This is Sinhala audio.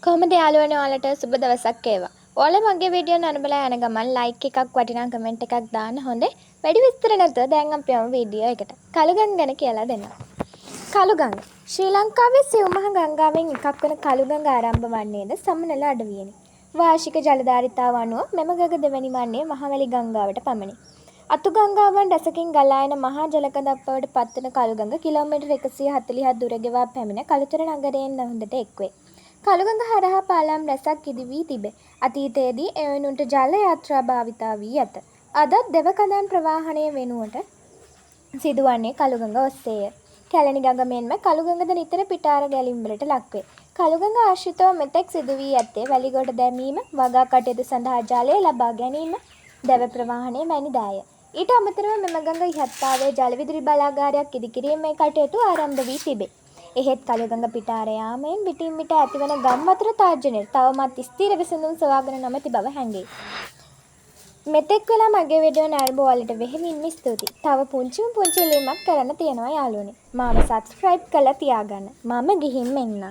කොහොමද යාළුවනේ ඔයාලට සුබ දවසක් වේවා. ඔයාලා මගේ වීඩියෝ නරඹලා යන ගමන් ලයික් එකක් වටිනා කමෙන්ට් එකක් දාන්න හොඳේ. වැඩි විස්තර නැතුව දැන් අපි යමු වීඩියෝ එකට. කළුගඟ ගැන කියලා දෙන්නම්. කළුගඟ ශ්‍රී ලංකාවේ සිව්මහා ගංගාවෙන් එකක් වන කළුගඟ ආරම්භ වන්නේද සමනල අඩවියෙනි. වාර්ෂික ජලධාරිතාව අනුව මෙම ගඟ දෙවැනි වන්නේ මහවැලි ගංගාවට පමණි. අතු ගංගාවන් රැසකින් ගලා එන මහා ජලකඳක් බවට පත්වන කළුගඟ කිලෝමීටර් 140ක් දුර ගෙවා පැමිණ කළුතර නගරයෙන් හොඳට එක්වේ. කළුගඟ හරහා පාලම් රැසක් ඉදි වී තිබේ. අතීතයේදී එවැනුන්ට ජල යාත්‍රා භාවිතා වී ඇත. අදත් දෙවකඳන් ප්‍රවාහනය වෙනුවට සිදුවන්නේ කළුගඟ ඔස්සේය. කැලණි ගඟ මෙන්ම කළුගඟද නිතර පිටාර ගැලීම්වලට ලක්වේ. කළුගඟ ආශ්‍රිතව මෙතෙක් සිදු වී ඇත්තේ වැලිගොඩ දැමීම, වගා කටයුතු සඳහා ජලය ලබා ගැනීම, දැව ප්‍රවාහනය වැනි දෑය. ඊට අමතරව මෙම ගඟ ඉහත්තාවේ ජලවිදුලි බලාගාරයක් ඉදිකිරීමේ කටයුතු ආරම්භ වී තිබේ. එහෙත් කළුගඟ පිටාර යාමෙන් විටින් විට ඇතිවන ගම් වතුර තර්ජනය තවමත් ස්ථිර විසඳුම් සොයාගෙන නොමැති බව හැඟේ. මෙතෙක් වෙලා මගේ වීඩියෝ නරඹ ඔයාලට වෙහෙමින්ම ස්තුතියි. තව පුංචි ඉල්ලීමක් කරන්න තියෙනවා යාළුවනේ. මාව සබ්ස්ක්‍රයිබ් කරලා තියාගන්න. මම ගිහින් එන්නම්.